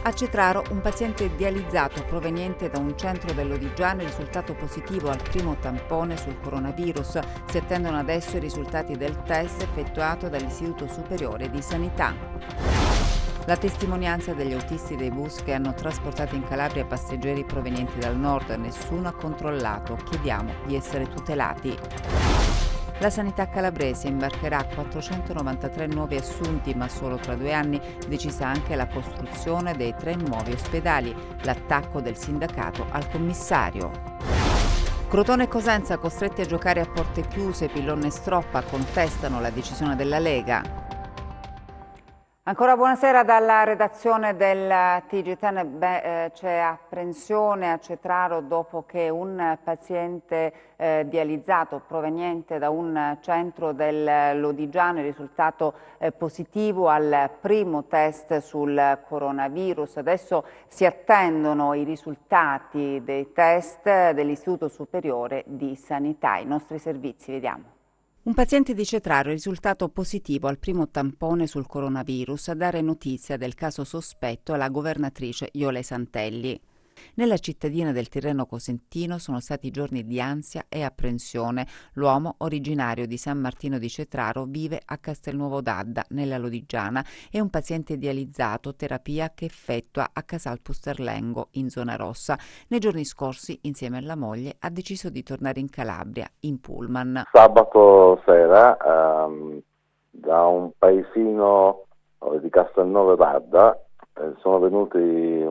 A Cetraro un paziente dializzato proveniente da un centro dell'Odigiano è risultato positivo al primo tampone sul coronavirus. Si attendono adesso i risultati del test effettuato dall'Istituto Superiore di Sanità. La testimonianza degli autisti dei bus che hanno trasportato in Calabria passeggeri provenienti dal nord, nessuno ha controllato, chiediamo di essere tutelati. La sanità calabrese imbarcherà 493 nuovi assunti, ma solo tra 2 anni, decisa anche la costruzione dei 3 nuovi ospedali, l'attacco del sindacato al commissario. Crotone e Cosenza costretti a giocare a porte chiuse, Pillon e Stroppa contestano la decisione della Lega. Ancora buonasera dalla redazione del TG10. C'è apprensione a Cetraro dopo che un paziente dializzato proveniente da un centro dell'Odigiano è risultato positivo al primo test sul coronavirus. Adesso si attendono i risultati dei test dell'Istituto Superiore di Sanità. I nostri servizi, vediamo. Un paziente di Cetraro è risultato positivo al primo tampone sul coronavirus. A dare notizia del caso sospetto è la governatrice Iole Santelli. Nella cittadina del Tirreno Cosentino sono stati giorni di ansia e apprensione. L'uomo, originario di San Martino di Cetraro, vive a Castelnuovo d'Adda, nella Lodigiana. È un paziente dializzato, terapia che effettua a Casal Pusterlengo, in zona rossa. Nei giorni scorsi, insieme alla moglie, ha deciso di tornare in Calabria, in pullman. Sabato sera da un paesino di Castelnuovo d'Adda sono venuti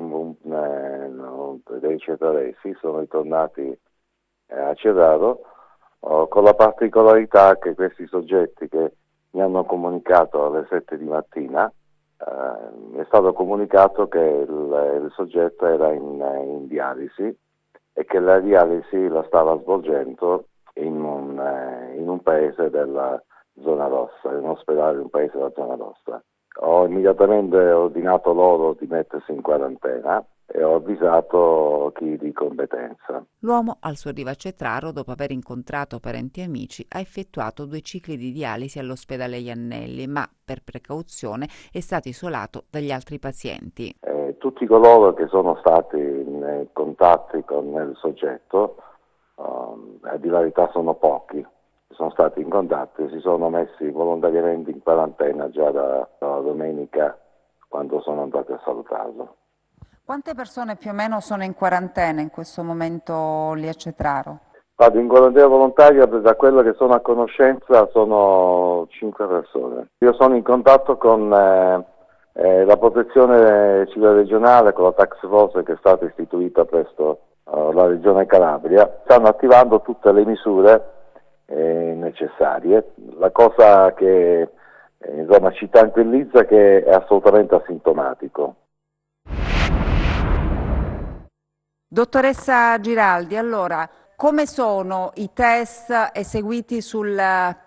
dei cetraresi, sono ritornati a Cetraro con la particolarità che questi soggetti che mi hanno comunicato alle 7 di mattina, mi è stato comunicato che il soggetto era in dialisi e che la dialisi la stava svolgendo in un paese della zona rossa, in un ospedale di un paese della zona rossa. Ho immediatamente ordinato loro di mettersi in quarantena e ho avvisato chi di competenza. L'uomo, al suo arrivo a Cetraro, dopo aver incontrato parenti e amici, ha effettuato 2 cicli di dialisi all'ospedale Iannelli, ma per precauzione è stato isolato dagli altri pazienti. Tutti coloro che sono stati in contatti con il soggetto, di verità sono pochi, sono stati in contatto e si sono messi volontariamente in quarantena già da domenica, quando sono andati a salutarlo. Quante persone più o meno sono in quarantena in questo momento lì a Cetraro? Vado in quarantena volontaria, da quello che sono a conoscenza sono 5 persone. Io sono in contatto con la protezione civile regionale, con la task force che è stata istituita presso la regione Calabria. Stanno attivando tutte le misure necessarie. La cosa che ci tranquillizza è che è assolutamente asintomatico. Dottoressa Giraldi, allora, come sono i test eseguiti sul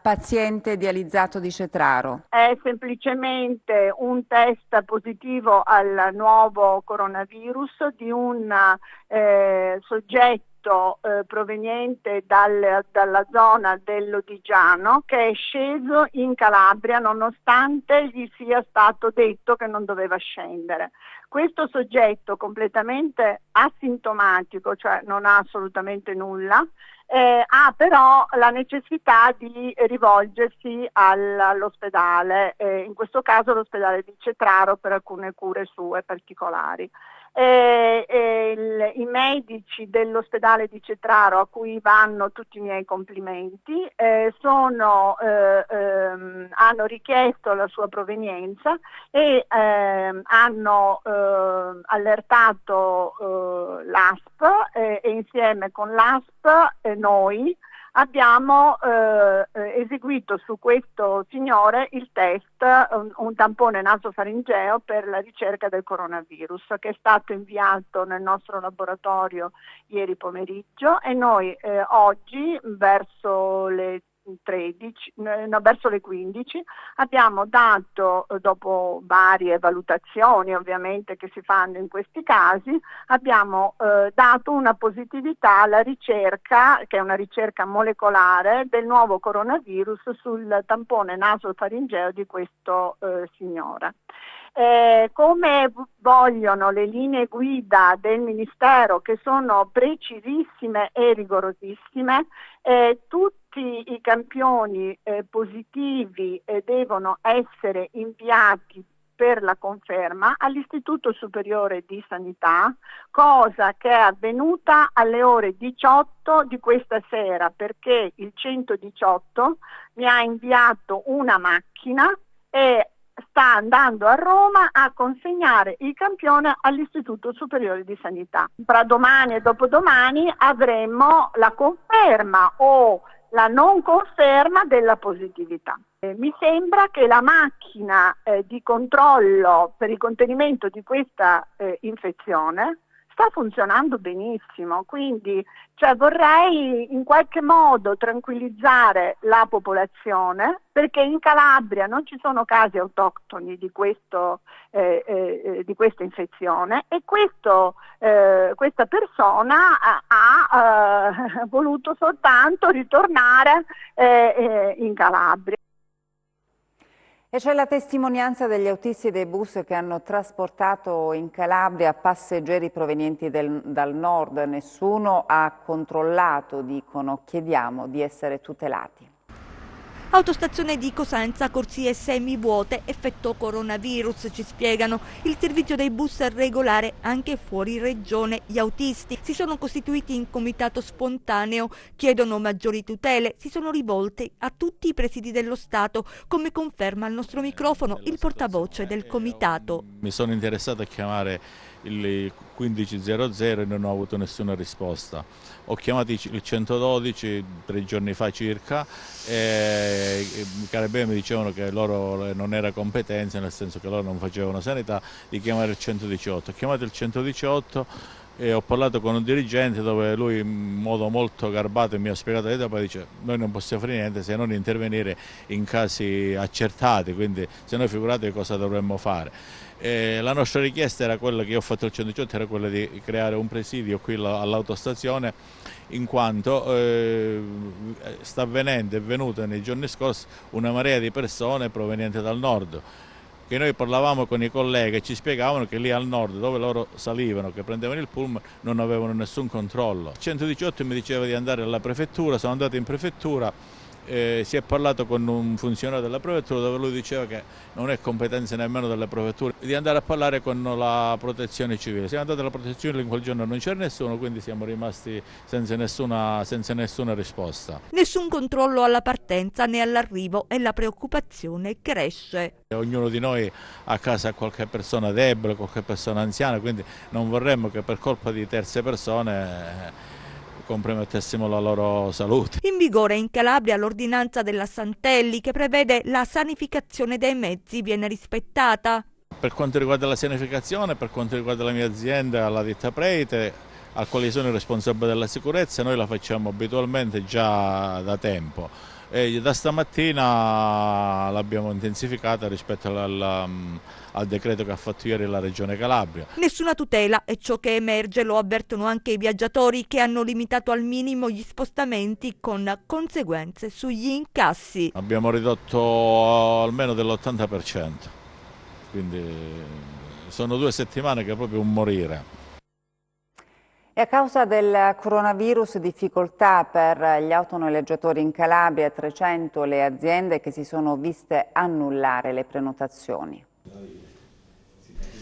paziente dializzato di Cetraro? È semplicemente un test positivo al nuovo coronavirus di un soggetto proveniente dalla zona dell'Odigiano, che è sceso in Calabria nonostante gli sia stato detto che non doveva scendere. Questo soggetto completamente asintomatico, cioè non ha assolutamente nulla, ha però la necessità di rivolgersi all'ospedale, in questo caso l'ospedale di Cetraro per alcune cure sue particolari. I medici dell'ospedale di Cetraro, a cui vanno tutti i miei complimenti, hanno richiesto la sua provenienza e hanno allertato l'ASP e insieme con l'ASP noi abbiamo eseguito su questo signore il test, un tampone nasofaringeo per la ricerca del coronavirus, che è stato inviato nel nostro laboratorio ieri pomeriggio e noi oggi verso le 15 abbiamo dato, dopo varie valutazioni ovviamente che si fanno in questi casi, abbiamo dato una positività alla ricerca, che è una ricerca molecolare, del nuovo coronavirus sul tampone nasofaringeo di questo signore. come vogliono le linee guida del Ministero, che sono precisissime e rigorosissime, tutti i campioni positivi devono essere inviati per la conferma all'Istituto Superiore di Sanità, cosa che è avvenuta alle ore 18 di questa sera, perché il 118 mi ha inviato una macchina e sta andando a Roma a consegnare il campione all'Istituto Superiore di Sanità. Tra domani e dopodomani avremo la conferma o la non conferma della positività. Mi sembra che la macchina di controllo per il contenimento di questa infezione sta funzionando benissimo, quindi vorrei in qualche modo tranquillizzare la popolazione, perché in Calabria non ci sono casi autoctoni di questa infezione e questa persona ha voluto soltanto ritornare in Calabria. E c'è la testimonianza degli autisti dei bus che hanno trasportato in Calabria passeggeri provenienti dal nord. Nessuno ha controllato, dicono. Chiediamo di essere tutelati. Autostazione di Cosenza, corsie semivuote, effetto coronavirus, ci spiegano. Il servizio dei bus è regolare anche fuori regione. Gli autisti si sono costituiti in comitato spontaneo, chiedono maggiori tutele, si sono rivolti a tutti i presidi dello Stato, come conferma al nostro microfono il portavoce del comitato. Mi sono interessato a chiamare il 1500 e non ho avuto nessuna risposta. Ho chiamato il 112 3 giorni fa circa e i carabinieri mi dicevano che loro non era competenza, nel senso che loro non facevano sanità, di chiamare il 118. Ho chiamato il 118 e ho parlato con un dirigente dove lui in modo molto garbato mi ha spiegato l'età, poi dice noi non possiamo fare niente se non intervenire in casi accertati, quindi se noi figurate cosa dovremmo fare. La nostra richiesta era quella che io ho fatto il 118, era quella di creare un presidio qui all'autostazione, in quanto è venuta nei giorni scorsi una marea di persone provenienti dal nord, che noi parlavamo con i colleghi e ci spiegavano che lì al nord, dove loro salivano, che prendevano il pullman, non avevano nessun controllo. Il 118 mi diceva di andare alla prefettura, sono andato in prefettura. Si è parlato con un funzionario della prefettura dove lui diceva che non è competenza nemmeno della prefettura di andare a parlare con la protezione civile. Siamo andati alla protezione civile, in quel giorno non c'era nessuno, quindi siamo rimasti senza nessuna risposta. Nessun controllo alla partenza né all'arrivo e la preoccupazione cresce. Ognuno di noi a casa ha qualche persona debole, qualche persona anziana, quindi non vorremmo che per colpa di terze persone compromettessimo la loro salute. In vigore in Calabria l'ordinanza della Santelli che prevede la sanificazione dei mezzi viene rispettata. Per quanto riguarda la sanificazione, per quanto riguarda la mia azienda, la ditta Preite, al quale sono il responsabile della sicurezza, noi la facciamo abitualmente già da tempo. E da stamattina l'abbiamo intensificata rispetto al decreto che ha fatto ieri la Regione Calabria. Nessuna tutela è ciò che emerge, lo avvertono anche i viaggiatori che hanno limitato al minimo gli spostamenti con conseguenze sugli incassi. Abbiamo ridotto almeno dell'80%, quindi sono 2 settimane che è proprio un morire. E a causa del coronavirus difficoltà per gli autonoleggiatori in Calabria, 300 le aziende che si sono viste annullare le prenotazioni.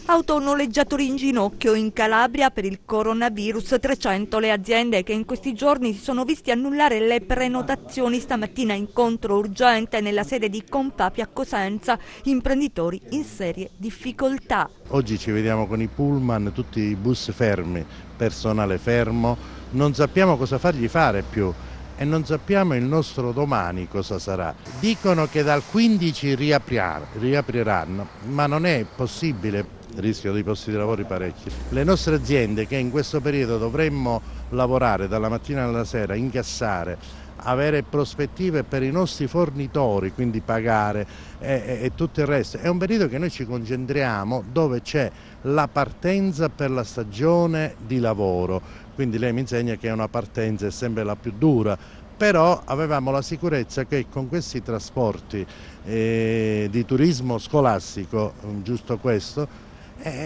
Autonoleggiatori in ginocchio in Calabria per il coronavirus, 300 le aziende che in questi giorni si sono visti annullare le prenotazioni. Stamattina incontro urgente nella sede di Compapi a Cosenza, imprenditori in serie difficoltà. Oggi ci vediamo con i pullman, tutti i bus fermi, personale fermo, non sappiamo cosa fargli fare più e non sappiamo il nostro domani cosa sarà. Dicono che dal 15 riapriranno, ma non è possibile. Rischio di posti di lavoro parecchi. Le nostre aziende che in questo periodo dovremmo lavorare dalla mattina alla sera, incassare, avere prospettive per i nostri fornitori, quindi pagare e tutto il resto, è un periodo che noi ci concentriamo dove c'è la partenza per la stagione di lavoro, quindi lei mi insegna che è una partenza è sempre la più dura però avevamo la sicurezza che con questi trasporti di turismo scolastico, giusto questo,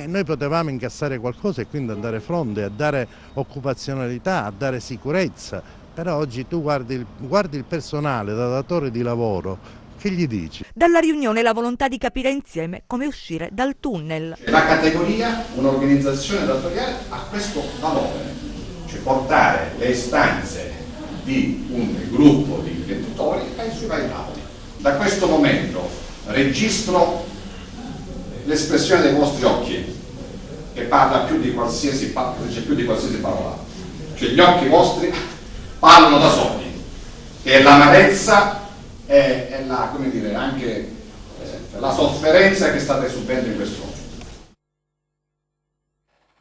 noi potevamo incassare qualcosa e quindi andare fronte, a dare occupazionalità, a dare sicurezza. Però oggi tu guardi il personale da datore di lavoro, che gli dici? Dalla riunione la volontà di capire insieme come uscire dal tunnel. La categoria, un'organizzazione datoriale, ha questo valore, cioè portare le istanze di un gruppo di imprenditori ai suoi vari tavoli. Da questo momento registro l'espressione dei vostri occhi, che parla più di qualsiasi parola. Cioè gli occhi vostri parlano da soli, e l'amarezza è la, come dire, anche la sofferenza che state subendo in questo momento.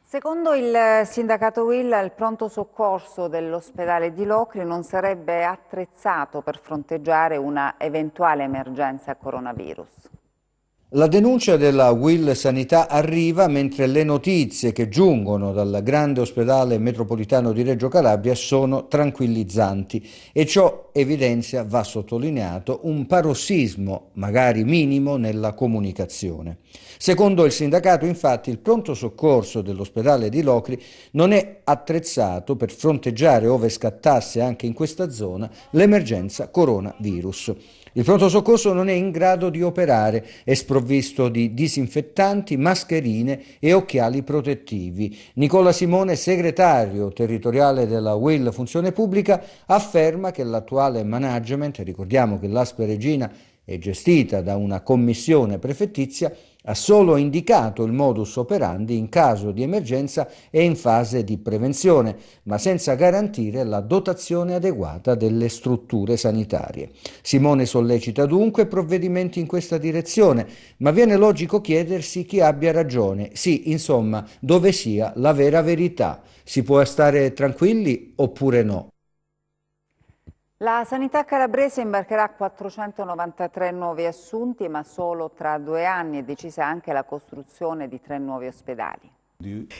Secondo il sindacato UIL, il pronto soccorso dell'ospedale di Locri non sarebbe attrezzato per fronteggiare una eventuale emergenza coronavirus. La denuncia della UIL Sanità arriva mentre le notizie che giungono dal grande ospedale metropolitano di Reggio Calabria sono tranquillizzanti e ciò evidenzia, va sottolineato, un parossismo, magari minimo, nella comunicazione. Secondo il sindacato, infatti, il pronto soccorso dell'ospedale di Locri non è attrezzato per fronteggiare, ove scattasse anche in questa zona, l'emergenza coronavirus. Il pronto soccorso non è in grado di operare, è sprovvisto di disinfettanti, mascherine e occhiali protettivi. Nicola Simone, segretario territoriale della UIL Funzione Pubblica, afferma che l'attuale management, ricordiamo che l'Aspe Regina è gestita da una commissione prefettizia, ha solo indicato il modus operandi in caso di emergenza e in fase di prevenzione, ma senza garantire la dotazione adeguata delle strutture sanitarie. Simone sollecita dunque provvedimenti in questa direzione, ma viene logico chiedersi chi abbia ragione. Sì, insomma, dove sia la vera verità. Si può stare tranquilli oppure no? La sanità calabrese imbarcherà 493 nuovi assunti, ma solo tra 2 anni. È decisa anche la costruzione di 3 nuovi ospedali.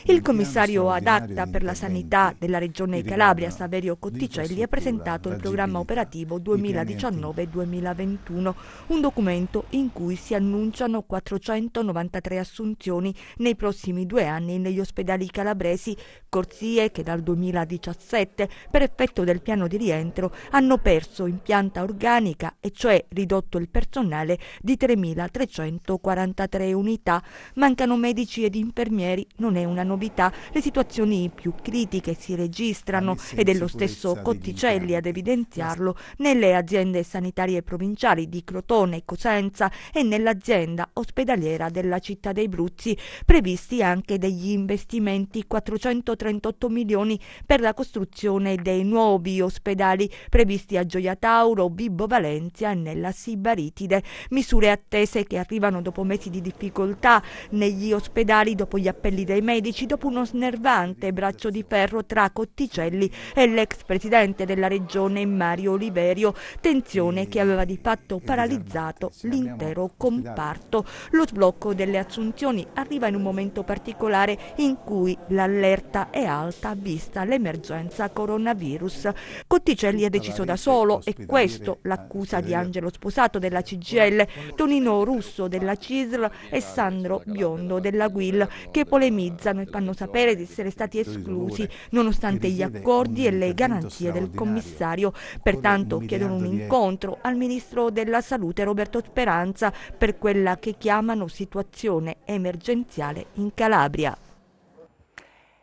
Il commissario ad acta per la sanità della Regione Calabria, Saverio Cotticelli, ha presentato il programma operativo 2019-2021, un documento in cui si annunciano 493 assunzioni nei prossimi 2 anni negli ospedali calabresi, corsie che dal 2017, per effetto del piano di rientro, hanno perso in pianta organica, e cioè ridotto il personale di 3.343 unità. Mancano medici ed infermieri. Non è una novità, le situazioni più critiche si registrano, ed è lo stesso Cotticelli ad evidenziarlo, nelle aziende sanitarie provinciali di Crotone e Cosenza e nell'azienda ospedaliera della città dei Bruzzi, previsti anche degli investimenti, 438 milioni per la costruzione dei nuovi ospedali previsti a Gioia Tauro, Vibo Valentia e nella Sibaritide, misure attese che arrivano dopo mesi di difficoltà negli ospedali, dopo gli appelli dei medici, dopo uno snervante braccio di ferro tra Cotticelli e l'ex presidente della regione Mario Oliverio, tensione che aveva di fatto paralizzato l'intero comparto. Lo sblocco delle assunzioni arriva in un momento particolare in cui l'allerta è alta vista l'emergenza coronavirus. Cotticelli ha deciso da solo, e questo l'accusa di Angelo Sposato della CGIL, Tonino Russo della CISL e Sandro Biondo della GUIL, che polemizzano e fanno sapere di essere stati esclusi nonostante gli accordi e le garanzie del commissario. Pertanto chiedono un incontro al ministro della Salute Roberto Speranza per quella che chiamano situazione emergenziale in Calabria.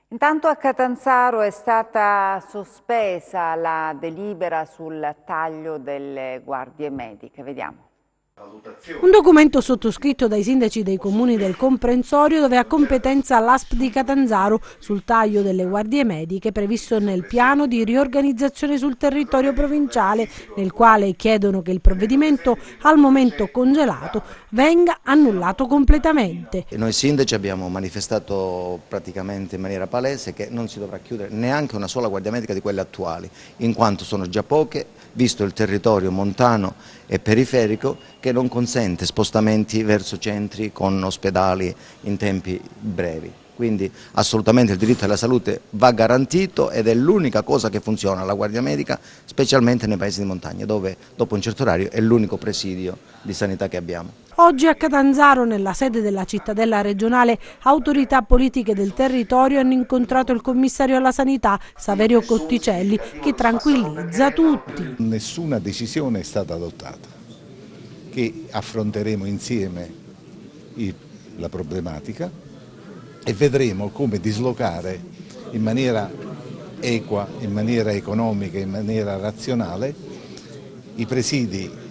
Intanto a Catanzaro è stata sospesa la delibera sul taglio delle guardie mediche. Vediamo. Un documento sottoscritto dai sindaci dei comuni del comprensorio, dove ha competenza l'ASP di Catanzaro sul taglio delle guardie mediche previsto nel piano di riorganizzazione sul territorio provinciale, nel quale chiedono che il provvedimento, al momento congelato, venga annullato completamente. Noi sindaci abbiamo manifestato praticamente in maniera palese che non si dovrà chiudere neanche una sola guardia medica di quelle attuali, in quanto sono già poche, visto il territorio montano e periferico che non consente spostamenti verso centri con ospedali in tempi brevi. Quindi assolutamente il diritto alla salute va garantito ed è l'unica cosa che funziona, la guardia medica, specialmente nei paesi di montagna, dove dopo un certo orario è l'unico presidio di sanità che abbiamo. Oggi a Catanzaro, nella sede della cittadella regionale, autorità politiche del territorio hanno incontrato il commissario alla sanità, Saverio Cotticelli, che tranquillizza tutti. Nessuna decisione è stata adottata, che affronteremo insieme la problematica e vedremo come dislocare in maniera equa, in maniera economica, in maniera razionale i presidi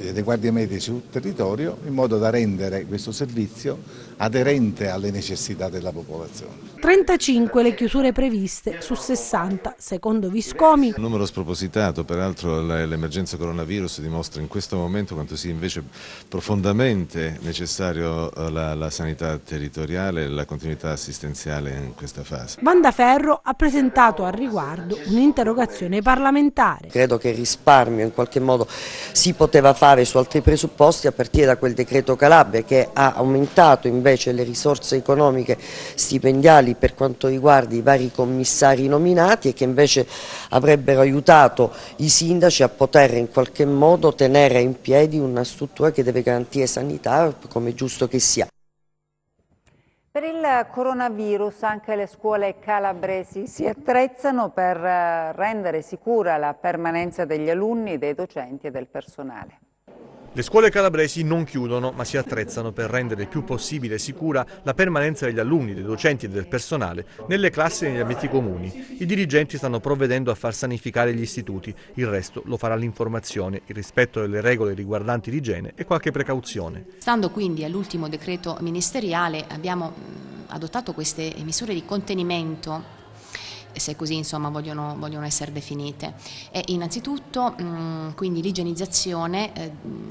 dei guardie medici sul territorio in modo da rendere questo servizio aderente alle necessità della popolazione. 35 le chiusure previste su 60, secondo Viscomi. Un numero spropositato, peraltro l'emergenza coronavirus dimostra in questo momento quanto sia invece profondamente necessario la sanità territoriale e la continuità assistenziale in questa fase. Vandaferro ha presentato al riguardo un'interrogazione parlamentare. Credo che il risparmio in qualche modo si poteva fare su altri presupposti a partire da quel decreto Calabria che ha aumentato invece le risorse economiche stipendiali per quanto riguarda i vari commissari nominati e che invece avrebbero aiutato i sindaci a poter in qualche modo tenere in piedi una struttura che deve garantire sanità come è giusto che sia. Per il coronavirus anche le scuole calabresi si attrezzano per rendere sicura la permanenza degli alunni, dei docenti e del personale. Le scuole calabresi non chiudono, ma si attrezzano per rendere il più possibile sicura la permanenza degli alunni, dei docenti e del personale nelle classi e negli ambienti comuni. I dirigenti stanno provvedendo a far sanificare gli istituti, il resto lo farà l'informazione, il rispetto delle regole riguardanti l'igiene e qualche precauzione. Stando quindi all'ultimo decreto ministeriale abbiamo adottato queste misure di contenimento, se così insomma vogliono essere definite. E innanzitutto quindi l'igienizzazione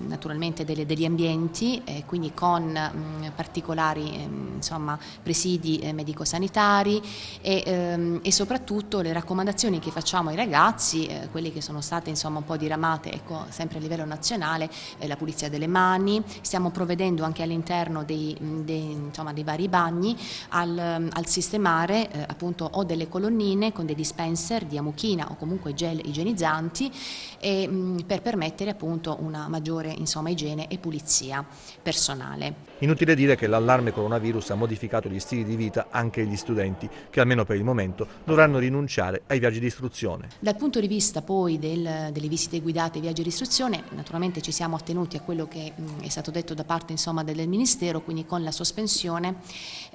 naturalmente degli ambienti, quindi con particolari insomma presidi medico-sanitari e soprattutto le raccomandazioni che facciamo ai ragazzi, quelle che sono state insomma un po' diramate, ecco, sempre a livello nazionale, la pulizia delle mani. Stiamo provvedendo anche all'interno dei vari bagni al sistemare appunto o delle colonnine con dei dispenser di amuchina o comunque gel igienizzanti per permettere appunto una maggiore igiene e pulizia personale. Inutile dire che l'allarme coronavirus ha modificato gli stili di vita anche degli studenti che almeno per il momento dovranno rinunciare ai viaggi di istruzione. Dal punto di vista poi delle visite guidate e viaggi di istruzione, naturalmente ci siamo attenuti a quello che è stato detto da parte del Ministero, quindi con la sospensione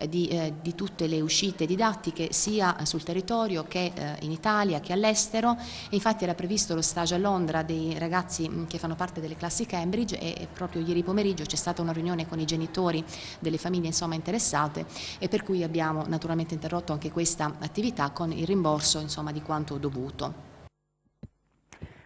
di tutte le uscite didattiche sia sul territorio che in Italia che all'estero. Infatti era previsto lo stage a Londra dei ragazzi che fanno parte delle classi Cambridge e proprio ieri pomeriggio c'è stata una riunione con i genitori delle famiglie interessate e per cui abbiamo naturalmente interrotto anche questa attività con il rimborso di quanto dovuto.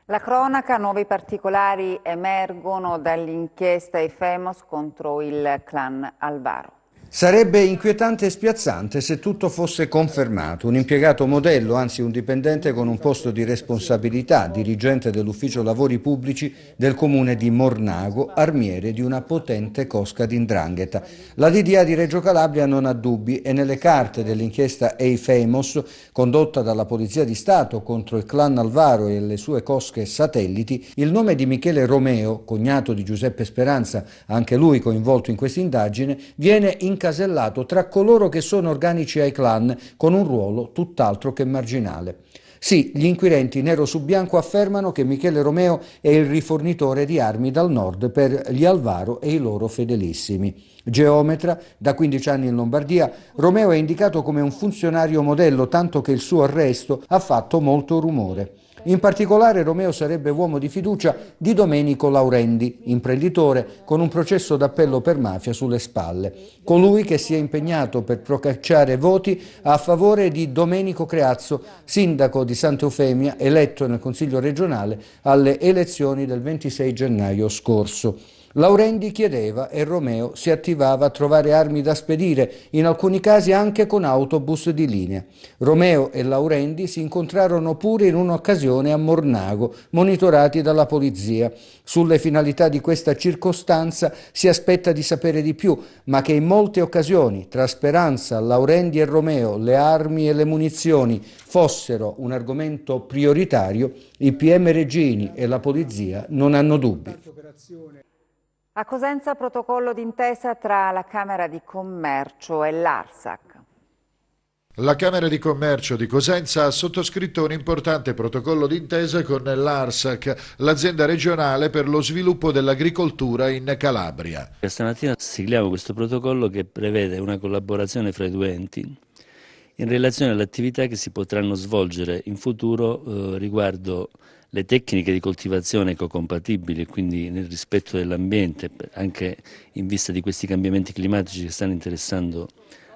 La cronaca, nuovi particolari emergono dall'inchiesta Efemos contro il clan Alvaro. Sarebbe inquietante e spiazzante se tutto fosse confermato. Un impiegato modello, anzi un dipendente con un posto di responsabilità, dirigente dell'ufficio lavori pubblici del comune di Mornago, armiere di una potente cosca di 'ndrangheta. La DDA di Reggio Calabria non ha dubbi e nelle carte dell'inchiesta Efemos, condotta dalla Polizia di Stato contro il clan Alvaro e le sue cosche satelliti, il nome di Michele Romeo, cognato di Giuseppe Speranza, anche lui coinvolto in questa indagine, viene incasellato tra coloro che sono organici ai clan con un ruolo tutt'altro che marginale. Sì, gli inquirenti nero su bianco affermano che Michele Romeo è il rifornitore di armi dal nord per gli Alvaro e i loro fedelissimi. Geometra, da 15 anni in Lombardia, Romeo è indicato come un funzionario modello, tanto che il suo arresto ha fatto molto rumore. In particolare Romeo sarebbe uomo di fiducia di Domenico Laurendi, imprenditore con un processo d'appello per mafia sulle spalle, colui che si è impegnato per procacciare voti a favore di Domenico Creazzo, sindaco di Santa Eufemia, eletto nel Consiglio regionale alle elezioni del 26 gennaio scorso. Laurendi chiedeva e Romeo si attivava a trovare armi da spedire, in alcuni casi anche con autobus di linea. Romeo e Laurendi si incontrarono pure in un'occasione a Mornago, monitorati dalla polizia. Sulle finalità di questa circostanza si aspetta di sapere di più, ma che in molte occasioni tra Speranza, Laurendi e Romeo, le armi e le munizioni fossero un argomento prioritario, i PM Regini e la polizia non hanno dubbi. A Cosenza protocollo d'intesa tra la Camera di Commercio e l'ARSAC. La Camera di Commercio di Cosenza ha sottoscritto un importante protocollo d'intesa con l'ARSAC, l'azienda regionale per lo sviluppo dell'agricoltura in Calabria. Stamattina sigliamo questo protocollo che prevede una collaborazione fra i due enti in relazione alle attività che si potranno svolgere in futuro riguardo le tecniche di coltivazione ecocompatibili, quindi nel rispetto dell'ambiente, anche in vista di questi cambiamenti climatici che stanno interessando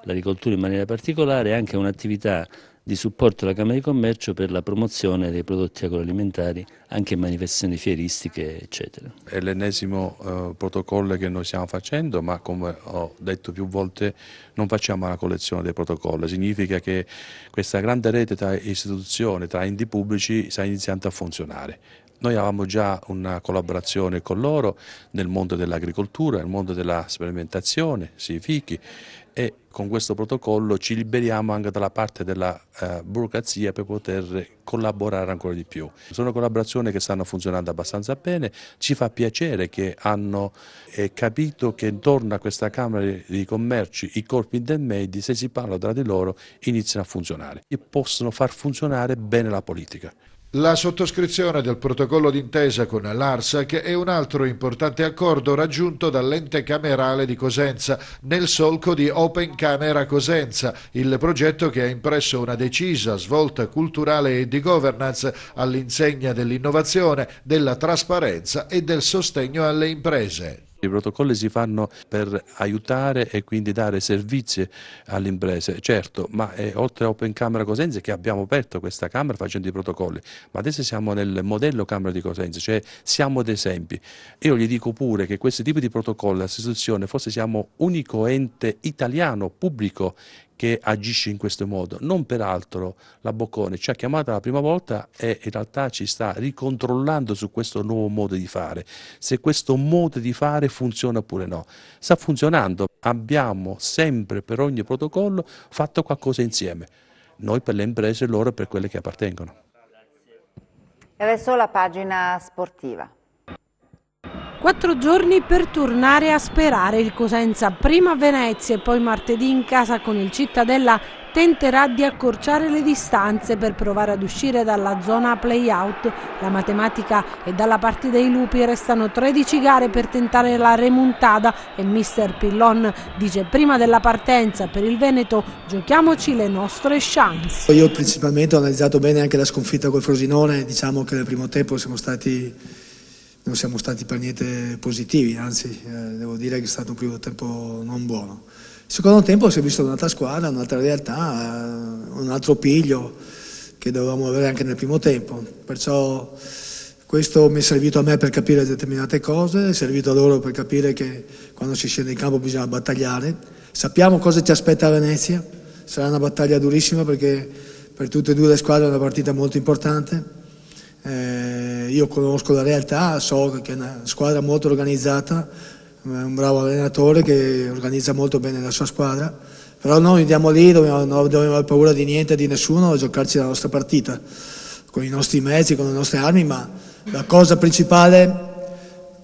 l'agricoltura in maniera particolare, e anche un'attività di supporto alla Camera di Commercio per la promozione dei prodotti agroalimentari, anche in manifestazioni fieristiche, eccetera. È l'ennesimo protocollo che noi stiamo facendo, ma come ho detto più volte non facciamo una collezione dei protocolli, significa che questa grande rete tra istituzioni, tra enti pubblici sta iniziando a funzionare. Noi avevamo già una collaborazione con loro nel mondo dell'agricoltura, nel mondo della sperimentazione, sui fichi, e con questo protocollo ci liberiamo anche dalla parte della burocrazia per poter collaborare ancora di più. Sono collaborazioni che stanno funzionando abbastanza bene, ci fa piacere che hanno capito che intorno a questa Camera di Commercio i corpi intermedi, se si parla tra di loro, iniziano a funzionare e possono far funzionare bene la politica. La sottoscrizione del protocollo d'intesa con l'ARSAC è un altro importante accordo raggiunto dall'ente camerale di Cosenza nel solco di Open Camera Cosenza, il progetto che ha impresso una decisa svolta culturale e di governance all'insegna dell'innovazione, della trasparenza e del sostegno alle imprese. I protocolli si fanno per aiutare e quindi dare servizi alle imprese, certo, ma oltre a Open Camera Cosenza, che abbiamo aperto questa Camera facendo i protocolli, ma adesso siamo nel modello Camera di Cosenza, cioè siamo ad esempi. Io gli dico pure che questi tipi di protocolli, l'istituzione, forse siamo unico ente italiano pubblico che agisce in questo modo, non peraltro la Bocconi ci ha chiamata la prima volta e in realtà ci sta ricontrollando su questo nuovo modo di fare, se questo modo di fare funziona oppure no. Sta funzionando, abbiamo sempre per ogni protocollo fatto qualcosa insieme, noi per le imprese e loro per quelle che appartengono. E adesso la pagina sportiva. 4 giorni per tornare a sperare. Il Cosenza prima a Venezia e poi martedì in casa con il Cittadella tenterà di accorciare le distanze per provare ad uscire dalla zona play-out. La matematica è dalla parte dei lupi, restano 13 gare per tentare la remontada e mister Pillon dice prima della partenza per il Veneto giochiamoci le nostre chance. Io principalmente ho analizzato bene anche la sconfitta col Frosinone, diciamo che nel primo tempo non siamo stati per niente positivi, anzi devo dire che è stato un primo tempo non buono. Il secondo tempo si è visto un'altra squadra, un'altra realtà, un altro piglio che dovevamo avere anche nel primo tempo, perciò questo mi è servito a me per capire determinate cose, è servito a loro per capire che quando si scende in campo bisogna battagliare. Sappiamo cosa ci aspetta a Venezia, sarà una battaglia durissima perché per tutte e due le squadre è una partita molto importante. Io conosco la realtà, so che è una squadra molto organizzata, un bravo allenatore che organizza molto bene la sua squadra, però noi andiamo lì, non dobbiamo avere paura di niente, di nessuno, giocarci la nostra partita con i nostri mezzi, con le nostre armi, ma la cosa principale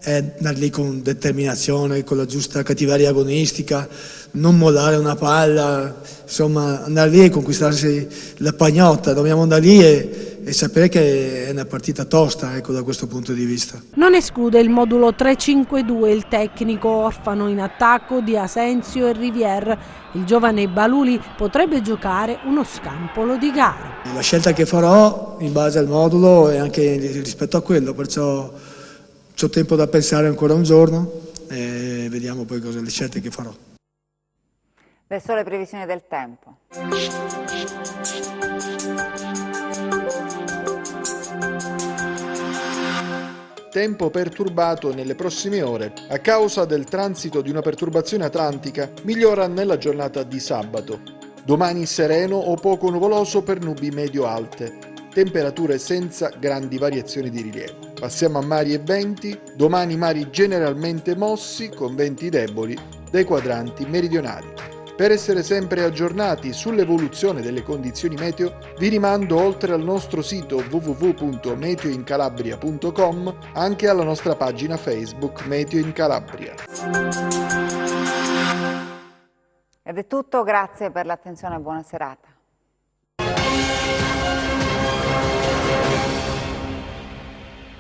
è andare lì con determinazione, con la giusta cattiveria agonistica, non mollare una palla, insomma andare lì e conquistarsi la pagnotta, dobbiamo andare lì e sapere che è una partita tosta, ecco, da questo punto di vista. Non esclude il modulo 3-5-2 il tecnico orfano in attacco di Asensio e Rivière. Il giovane Baluli potrebbe giocare uno scampolo di gara. La scelta che farò in base al modulo è anche rispetto a quello, perciò c'ho tempo da pensare ancora un giorno e vediamo poi cosa le scelte che farò. Adesso le previsioni del tempo. tempo perturbato nelle prossime ore. A causa del transito di una perturbazione atlantica, migliora nella giornata di sabato. Domani sereno o poco nuvoloso per nubi medio-alte. Temperature senza grandi variazioni di rilievo. Passiamo a mari e venti. Domani mari generalmente mossi, con venti deboli, dai quadranti meridionali. Per essere sempre aggiornati sull'evoluzione delle condizioni meteo, vi rimando oltre al nostro sito www.meteoincalabria.com anche alla nostra pagina Facebook Meteo in Calabria. Ed è tutto, grazie per l'attenzione e buona serata.